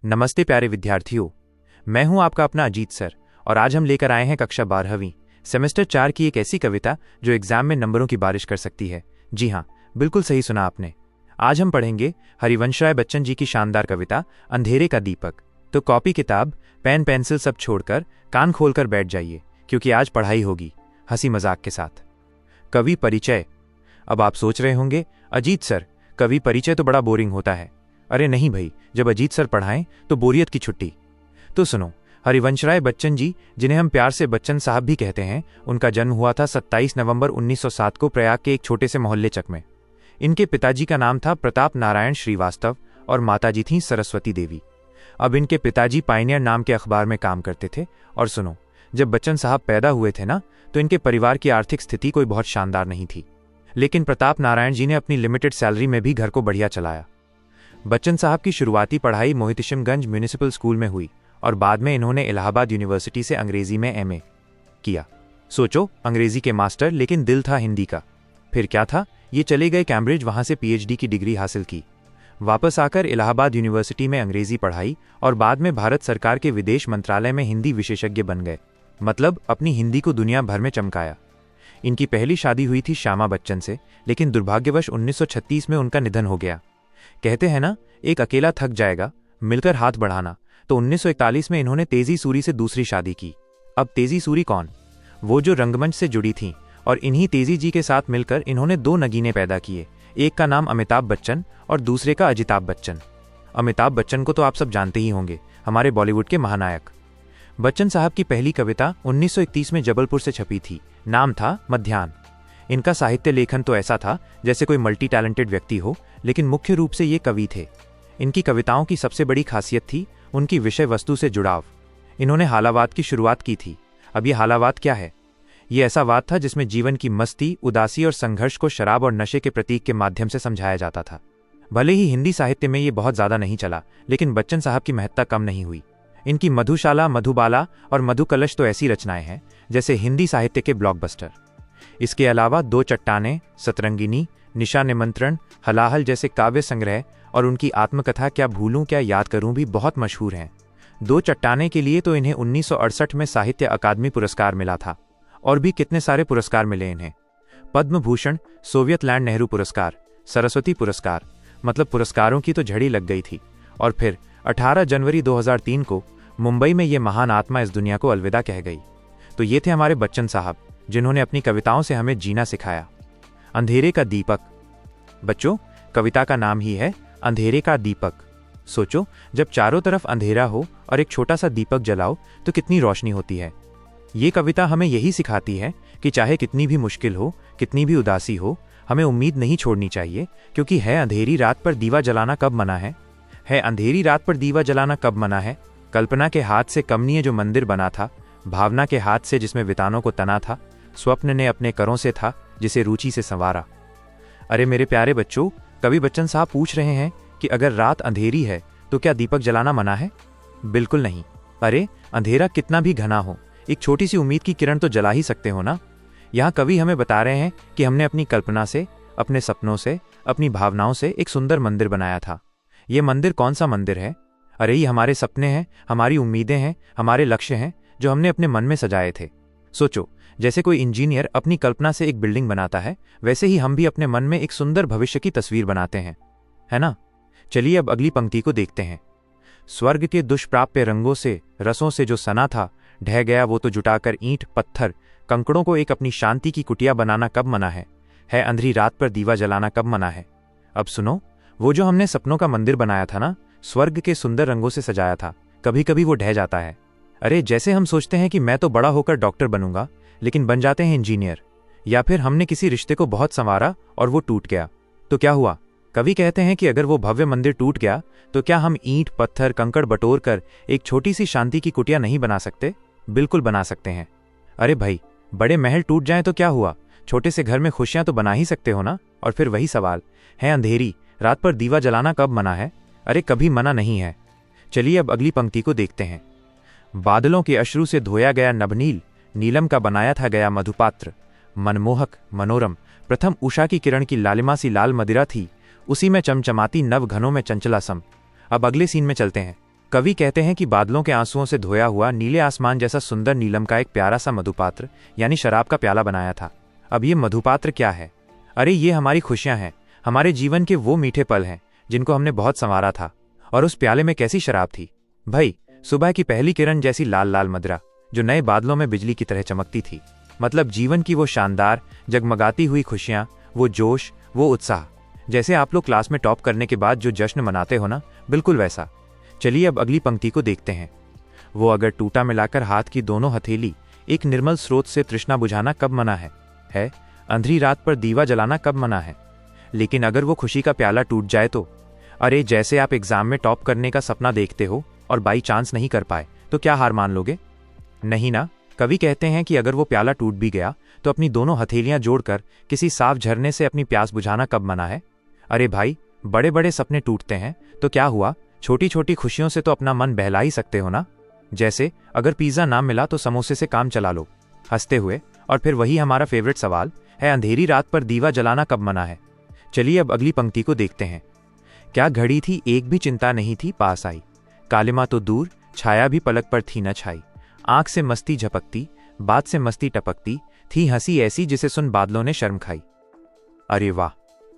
नमस्ते प्यारे विद्यार्थियों, मैं हूं आपका अपना अजीत सर और आज हम लेकर आए हैं कक्षा 12वीं सेमेस्टर 4 की एक ऐसी कविता जो एग्जाम में नंबरों की बारिश कर सकती है। जी हां, बिल्कुल सही सुना आपने। आज हम पढ़ेंगे हरिवंशराय बच्चन जी की शानदार कविता अंधेरे का दीपक। तो कॉपी, किताब, पेन, पेंसिल सब छोड़कर कान खोलकर बैठ जाइए, क्योंकि आज पढ़ाई होगी हंसी मजाक के साथ। कवि परिचय। अब आप सोच रहे होंगे, अजीत सर कवि परिचय तो बड़ा बोरिंग होता है। अरे नहीं भाई, जब अजीत सर पढ़ाएं तो बोरियत की छुट्टी। तो सुनो, हरिवंशराय बच्चन जी, जिन्हें हम प्यार से बच्चन साहब भी कहते हैं, उनका जन्म हुआ था 27 नवंबर 1907 को प्रयाग के एक छोटे से मोहल्ले चक में। इनके पिताजी का नाम था प्रताप नारायण श्रीवास्तव और माताजी थीं सरस्वती देवी। अब इनके पिताजी पायनियर नाम के अखबार में काम करते थे। और सुनो, जब बच्चन साहब पैदा हुए थे ना, तो इनके परिवार की आर्थिक स्थिति कोई बहुत शानदार नहीं थी, लेकिन प्रताप नारायण जी ने अपनी लिमिटेड सैलरी में भी घर को बढ़िया चलाया। बच्चन साहब की शुरुआती पढ़ाई मोहितशिमगंज म्यूनिसिपल स्कूल में हुई और बाद में इन्होंने इलाहाबाद यूनिवर्सिटी से अंग्रेजी में एमए किया। सोचो, अंग्रेजी के मास्टर, लेकिन दिल था हिंदी का। फिर क्या था, ये चले गए कैम्ब्रिज, वहां से पीएचडी की डिग्री हासिल की। वापस आकर इलाहाबाद यूनिवर्सिटी में अंग्रेजी पढ़ाई और बाद में भारत सरकार के विदेश मंत्रालय में हिंदी विशेषज्ञ बन गए। मतलब अपनी हिंदी को दुनिया भर में चमकाया। इनकी पहली शादी हुई थी श्यामा बच्चन से, लेकिन दुर्भाग्यवश 1936 में उनका निधन हो गया। कहते हैं ना, एक अकेला थक जाएगा, मिलकर हाथ बढ़ाना। तो 1941 में इन्होंने तेजी सूरी से दूसरी शादी की। अब तेजी सूरी कौन? वो जो रंगमंच से जुड़ी थीं, और इन्हीं तेजी जी के साथ मिलकर इन्होंने दो नगीने पैदा किए। एक का नाम अमिताभ बच्चन और दूसरे का अजिताभ बच्चन। अमिताभ बच्चन को तो आप सब जानते ही होंगे, हमारे बॉलीवुड के महानायक। बच्चन साहब की पहली कविता 1931 में जबलपुर से छपी थी। नाम था मध्याह्न। इनका साहित्य लेखन तो ऐसा था जैसे कोई मल्टी टैलेंटेड व्यक्ति हो, लेकिन मुख्य रूप से ये कवि थे। इनकी कविताओं की सबसे बड़ी खासियत थी उनकी विषय वस्तु से जुड़ाव। इन्होंने हालावाद की शुरुआत की थी। अब ये हालावाद क्या है? ये ऐसा वाद था जिसमें जीवन की मस्ती, उदासी और संघर्ष को शराब और नशे के प्रतीक के माध्यम से समझाया जाता था। भले ही हिंदी साहित्य में ये बहुत ज्यादा नहीं चला, लेकिन बच्चन साहब की महत्ता कम नहीं हुई। इनकी मधुशाला, मधुबाला और मधुकलश तो ऐसी रचनाएं हैं जैसे हिंदी साहित्य के ब्लॉकबस्टर। इसके अलावा दो चट्टानें, सतरंगिनी, निशा निमंत्रण, हलाहल जैसे काव्य संग्रह और उनकी आत्मकथा क्या भूलूं क्या याद करूं भी बहुत मशहूर हैं। दो चट्टाने के लिए तो इन्हें 1968 में साहित्य अकादमी पुरस्कार मिला था, और भी कितने सारे पुरस्कार मिले इन्हें। पद्म भूषण, सोवियत लैंड नेहरू पुरस्कार, सरस्वती पुरस्कार, मतलब पुरस्कारों की तो झड़ी लग गई थी। और फिर 18 जनवरी 2003 को मुंबई में ये महान आत्मा इस दुनिया को अलविदा कह गई। तो ये थे हमारे बच्चन साहब, जिन्होंने अपनी कविताओं से हमें जीना सिखाया। अंधेरे का दीपक। बच्चों, कविता का नाम ही है अंधेरे का दीपक। सोचो, जब चारों तरफ अंधेरा हो और एक छोटा सा दीपक जलाओ तो कितनी रोशनी होती है। ये कविता हमें यही सिखाती है कि चाहे कितनी भी मुश्किल हो, कितनी भी उदासी हो, हमें उम्मीद नहीं छोड़नी चाहिए, क्योंकि है अंधेरी रात पर दीवा जलाना कब मना है? है अंधेरी रात पर दीवा जलाना कब मना है? कल्पना के हाथ से कमनीय जो मंदिर बना था, भावना के हाथ से जिसमें वितानों को तना था, स्वप्न ने अपने करों से था जिसे रुचि से संवारा। अरे मेरे प्यारे बच्चों, कवि बच्चन साहब पूछ रहे हैं कि अगर रात अंधेरी है तो क्या दीपक जलाना मना है? बिल्कुल नहीं। अरे अंधेरा कितना भी घना हो, एक छोटी सी उम्मीद की किरण तो जला ही सकते हो ना। यहाँ कवि हमें बता रहे हैं कि हमने अपनी कल्पना से, अपने सपनों से, अपनी भावनाओं से एक सुंदर मंदिर बनाया था। ये मंदिर कौन सा मंदिर है? अरे ये हमारे सपने हैं, हमारी उम्मीदें हैं, हमारे लक्ष्य हैं जो हमने अपने मन में सजाए थे। सोचो, जैसे कोई इंजीनियर अपनी कल्पना से एक बिल्डिंग बनाता है, वैसे ही हम भी अपने मन में एक सुंदर भविष्य की तस्वीर बनाते हैं, है ना? चलिए अब अगली पंक्ति को देखते हैं। स्वर्ग के दुष्प्राप्य रंगों से, रसों से जो सना था, ढह गया वो तो जुटाकर ईंट पत्थर कंकड़ों को एक अपनी शांति की कुटिया बनाना कब मना है? है अंधेरी रात पर दीवा जलाना कब मना है? अब सुनो, वो जो हमने सपनों का मंदिर बनाया था ना, स्वर्ग के सुंदर रंगों से सजाया था, कभी कभी वो ढह जाता है। अरे जैसे हम सोचते हैं कि मैं तो बड़ा होकर डॉक्टर बनूंगा, लेकिन बन जाते हैं इंजीनियर। या फिर हमने किसी रिश्ते को बहुत संवारा और वो टूट गया, तो क्या हुआ? कवि कहते हैं कि अगर वो भव्य मंदिर टूट गया तो क्या हम ईंट पत्थर कंकड़ बटोर कर एक छोटी सी शांति की कुटिया नहीं बना सकते? बिल्कुल बना सकते हैं। अरे भाई, बड़े महल टूट जाएं तो क्या हुआ, छोटे से घर में खुशियां तो बना ही सकते हो ना। और फिर वही सवाल है, अंधेरी रात पर दीवा जलाना कब मना है? अरे कभी मना नहीं है। चलिए अब अगली पंक्ति को देखते हैं। बादलों के अश्रु से धोया गया नभनील, नीलम का बनाया था गया मधुपात्र, मनमोहक मनोरम प्रथम उषा की किरण की लालिमा सी लाल मदिरा थी, उसी में चमचमाती नव घनों में चंचला सम। अब अगले सीन में चलते हैं। कवि कहते हैं कि बादलों के आंसुओं से धोया हुआ नीले आसमान जैसा सुंदर नीलम का एक प्यारा सा मधुपात्र यानी शराब का प्याला बनाया था। अब ये मधुपात्र क्या है? अरे ये हमारी खुशियां हैं, हमारे जीवन के वो मीठे पल हैं जिनको हमने बहुत संवारा था। और उस प्याले में कैसी शराब थी भाई, सुबह की पहली किरण जैसी लाल लाल मदरा जो नए बादलों में बिजली की तरह चमकती थी। मतलब जीवन की वो शानदार जगमगाती हुई खुशियां, वो जोश, वो उत्साह, जैसे आप लोग क्लास में टॉप करने के बाद जो जश्न मनाते हो ना, बिल्कुल वैसा। चलिए अब अगली पंक्ति को देखते हैं। वो अगर टूटा मिलाकर हाथ की दोनों हथेली एक निर्मल स्रोत से तृष्णा बुझाना कब मना है अंधेरी रात पर दीवा जलाना कब मना है। लेकिन अगर वो खुशी का प्याला टूट जाए तो? अरे जैसे आप एग्जाम में टॉप करने का सपना देखते हो और बाई चांस नहीं कर पाए तो क्या हार मान लोगे? नहीं ना। कवि कहते हैं कि अगर वो प्याला टूट भी गया तो अपनी दोनों हथेलियां जोड़कर किसी साफ झरने से अपनी प्यास बुझाना कब मना है। अरे भाई, बड़े बड़े सपने टूटते हैं तो क्या हुआ, छोटी छोटी खुशियों से तो अपना मन बहला ही सकते हो ना। जैसे अगर पिज्जा ना मिला तो समोसे से काम चला लो हंसते हुए। और फिर वही हमारा फेवरेट सवाल है, अंधेरी रात पर दीवा जलाना कब मना है। चलिए अब अगली पंक्ति को देखते हैं। क्या घड़ी थी एक भी चिंता नहीं थी पास आई, कालिमा तो दूर छाया भी पलक पर थी न छाई, आंख से मस्ती झपकती बात से मस्ती टपकती, थी हंसी ऐसी जिसे सुन बादलों ने शर्म खाई। अरे वाह,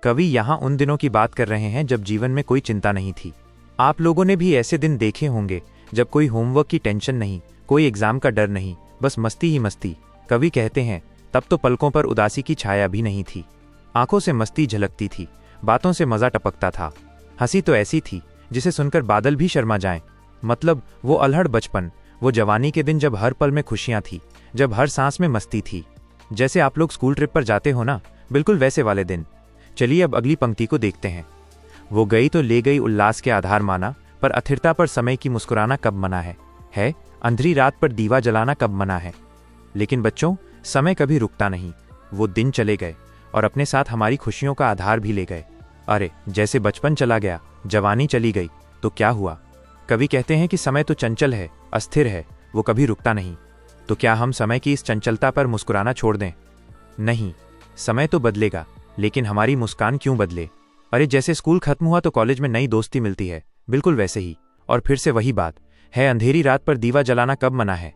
कवि यहाँ उन दिनों की बात कर रहे हैं जब जीवन में कोई चिंता नहीं थी। आप लोगों ने भी ऐसे दिन देखे होंगे जब कोई होमवर्क की टेंशन नहीं, कोई एग्जाम का डर नहीं, बस मस्ती ही मस्ती। कवि कहते हैं तब तो पलकों पर उदासी की छाया भी नहीं थी, आंखों से मस्ती झलकती थी, बातों से मजा टपकता था, हंसी तो ऐसी थी जिसे सुनकर बादल भी शर्मा जाएं। मतलब वो अल्हड़ बचपन, वो जवानी के दिन जब हर पल में खुशियां थी, जब हर सांस में मस्ती थी। जैसे आप लोग स्कूल ट्रिप पर जाते हो ना, बिल्कुल वैसे वाले दिन। चलिए अब अगली पंक्ति को देखते हैं। वो गई तो ले गई उल्लास के आधार माना, पर अथिरता पर समय की मुस्कुराना कब मना है अंधेरी रात पर दीवा जलाना कब मना है। लेकिन बच्चों, समय कभी रुकता नहीं। वो दिन चले गए और अपने साथ हमारी खुशियों का आधार भी ले गए। अरे जैसे बचपन चला गया, जवानी चली गई तो क्या हुआ। कवि कहते हैं कि समय तो चंचल है, अस्थिर है, वो कभी रुकता नहीं। तो क्या हम समय की इस चंचलता पर मुस्कुराना छोड़ दें? नहीं, समय तो बदलेगा, लेकिन हमारी मुस्कान क्यों बदले। अरे जैसे स्कूल खत्म हुआ तो कॉलेज में नई दोस्ती मिलती है, बिल्कुल वैसे ही। और फिर से वही बात है, अंधेरी रात पर दीवा जलाना कब मना है।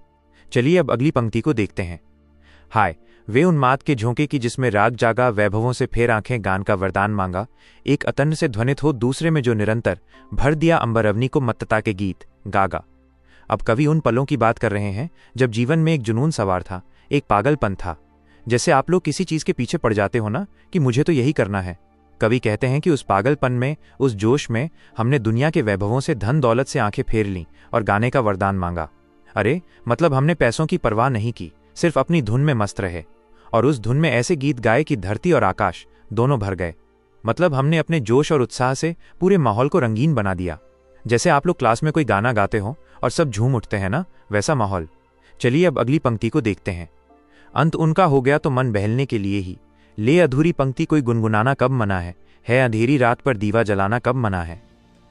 चलिए अब अगली पंक्ति को देखते हैं। हाय वे उन्माद के झोंके की जिसमें राग जागा, वैभवों से फेर आंखें गान का वरदान मांगा, एक अतन्न से ध्वनित हो दूसरे में जो निरंतर भर दिया अंबर अवनी को मत्तता के गीत गागा। अब कवि उन पलों की बात कर रहे हैं जब जीवन में एक जुनून सवार था, एक पागलपन था। जैसे आप लोग किसी चीज के पीछे पड़ जाते हो ना कि मुझे तो यही करना है। कवि कहते हैं कि उस पागलपन में, उस जोश में हमने दुनिया के वैभवों से, धन दौलत से आंखें फेर लीं और गाने का वरदान मांगा। अरे मतलब हमने पैसों की परवाह नहीं की, सिर्फ अपनी धुन में मस्त रहे और उस धुन में ऐसे गीत गाए कि धरती और आकाश दोनों भर गए। मतलब हमने अपने जोश और उत्साह से पूरे माहौल को रंगीन बना दिया। जैसे आप लोग क्लास में कोई गाना गाते हो और सब झूम उठते हैं ना, वैसा माहौल। चलिए अब अगली पंक्ति को देखते हैं। अंत उनका हो गया तो मन बहलने के लिए ही, ले अधूरी पंक्ति कोई गुनगुनाना कब मना है अंधेरी रात पर दीवा जलाना कब मना है।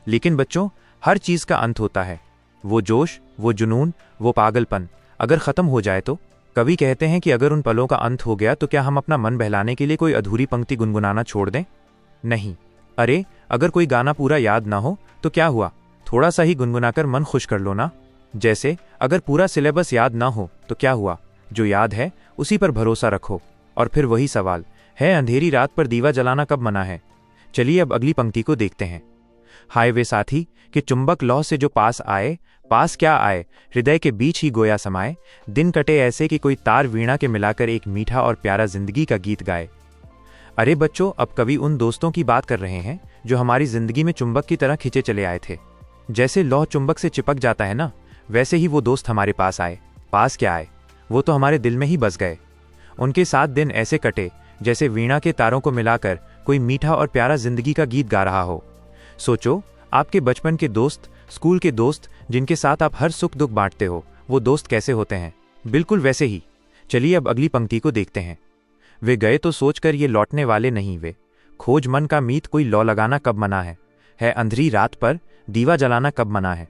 लेकिन बच्चों, हर चीज का अंत होता है। वो जोश, वो जुनून, वो पागलपन अगर खत्म हो जाए तो? कवि कहते हैं कि अगर उन पलों का अंत हो गया तो क्या हम अपना मन बहलाने के लिए कोई अधूरी पंक्ति गुनगुनाना छोड़ दें? नहीं। अरे अगर कोई गाना पूरा याद ना हो तो क्या हुआ, थोड़ा सा ही गुनगुनाकर मन खुश कर लो ना। जैसे अगर पूरा सिलेबस याद ना हो तो क्या हुआ, जो याद है उसी पर भरोसा रखो। और फिर वही सवाल है, अंधेरी रात पर दीवा जलाना कब मना है। चलिए अब अगली पंक्ति को देखते हैं। हाय वे साथी कि चुंबक लौह से जो पास आए, पास क्या आए हृदय के बीच ही गोया समाए, दिन कटे ऐसे कि कोई तार वीणा के मिलाकर एक मीठा और प्यारा जिंदगी का गीत गाए। अरे बच्चों, अब कवि उन दोस्तों की बात कर रहे हैं जो हमारी जिंदगी में चुंबक की तरह खिंचे चले आए थे। जैसे लौह चुंबक से चिपक जाता है ना, वैसे ही वो दोस्त हमारे पास आए। पास क्या आए, वो तो हमारे दिल में ही बस गए। उनके साथ दिन ऐसे कटे जैसे वीणा के तारों को मिलाकर कोई मीठा और प्यारा जिंदगी का गीत गा रहा हो। सोचो, आपके बचपन के दोस्त, स्कूल के दोस्त, जिनके साथ आप हर सुख दुख बांटते हो, वो दोस्त कैसे होते हैं, बिल्कुल वैसे ही। चलिए अब अगली पंक्ति को देखते हैं। वे गए तो सोचकर ये लौटने वाले नहीं, वे खोज मन का मीत कोई लौ लगाना कब मना है अंधेरी रात पर दीवा जलाना कब मना है।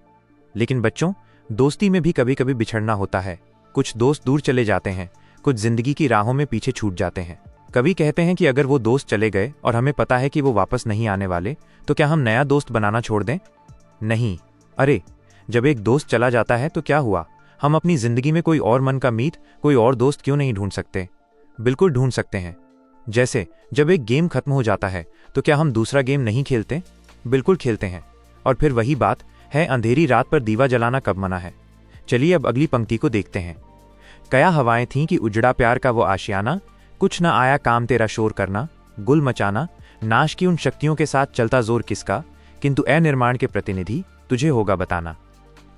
लेकिन बच्चों, दोस्ती में भी कभी कभी बिछड़ना होता है। कुछ दोस्त दूर चले जाते हैं, कुछ जिंदगी की राहों में पीछे छूट जाते हैं। कवि कहते हैं कि अगर वो दोस्त चले गए और हमें पता है कि वो वापस नहीं आने वाले, तो क्या हम नया दोस्त बनाना छोड़ दें? नहीं। अरे जब एक दोस्त चला जाता है तो क्या हुआ, हम अपनी जिंदगी में कोई और मन का मीत, कोई और दोस्त क्यों नहीं ढूंढ सकते? बिल्कुल ढूंढ सकते हैं। जैसे जब एक गेम खत्म हो जाता है तो क्या हम दूसरा गेम नहीं खेलते? बिल्कुल खेलते हैं। और फिर वही बात है, अंधेरी रात पर दीवा जलाना कब मना है? चलिए अब अगली पंक्ति को देखते हैं। कया हवाएं थीं कि उजड़ा प्यार का वो आशियाना, कुछ न आया काम तेरा शोर करना, गुल मचाना, नाश की उन शक्तियों के साथ चलता जोर किसका, किंतु ए निर्माण के प्रतिनिधि तुझे होगा बताना।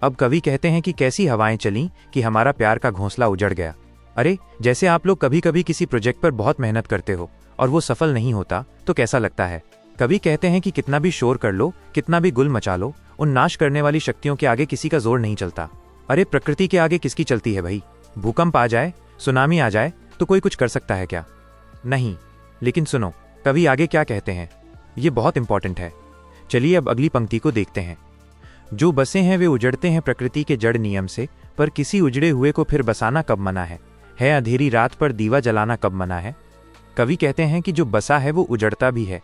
अब कवि कहते हैं कि कैसी हवाएं चलीं कि हमारा प्यार का घोंसला उजड़ गया। अरे, जैसे आप लोग कभी कभी किसी प्रोजेक्ट पर बहुत मेहनत करते हो और वो सफल नहीं होता तो कैसा लगता है। कवि कहते हैं कि कितना भी शोर कर लो, कितना भी गुल मचा लो, उन नाश करने वाली शक्तियों के आगे किसी का जोर नहीं चलता। अरे, प्रकृति के आगे किसकी चलती है भाई? भूकंप आ जाए, सुनामी आ जाए तो कोई कुछ कर सकता है क्या? नहीं। लेकिन सुनो, कवि आगे क्या कहते हैं, ये बहुत इंपॉर्टेंट है। चलिए अब अगली पंक्ति को देखते हैं। जो बसे हैं वे उजड़ते हैं प्रकृति के जड़ नियम से, पर किसी उजड़े हुए को फिर बसाना कब मना है अंधेरी रात पर दीवा जलाना कब मना है। कवि कहते हैं कि जो बसा है वो उजड़ता भी है,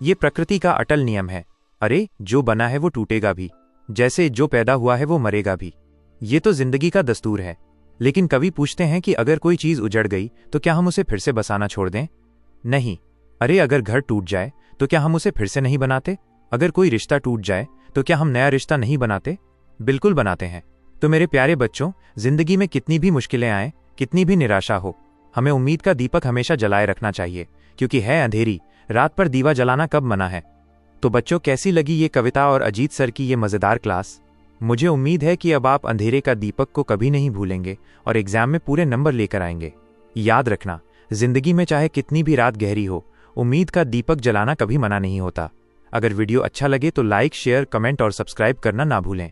ये प्रकृति का अटल नियम है। अरे, जो बना है वो टूटेगा भी, जैसे जो पैदा हुआ है वो मरेगा भी, ये तो जिंदगी का दस्तूर है। लेकिन कवि पूछते हैं कि अगर कोई चीज उजड़ गई तो क्या हम उसे फिर से बसाना छोड़ दें? नहीं। अरे, अगर घर टूट जाए तो क्या हम उसे फिर से नहीं बनाते? अगर कोई रिश्ता टूट जाए तो क्या हम नया रिश्ता नहीं बनाते? बिल्कुल बनाते हैं। तो मेरे प्यारे बच्चों, जिंदगी में कितनी भी मुश्किलें आए, कितनी भी निराशा हो, हमें उम्मीद का दीपक हमेशा जलाए रखना चाहिए, क्योंकि है अंधेरी रात पर दीवा जलाना कब मना है। तो बच्चों, कैसी लगी ये कविता और अजीत सर की ये मजेदार क्लास? मुझे उम्मीद है कि अब आप अंधेरे का दीपक को कभी नहीं भूलेंगे और एग्जाम में पूरे नंबर लेकर आएंगे। याद रखना, जिंदगी में चाहे कितनी भी रात गहरी हो, उम्मीद का दीपक जलाना कभी मना नहीं होता। अगर वीडियो अच्छा लगे तो लाइक, शेयर, कमेंट और सब्सक्राइब करना ना भूलें।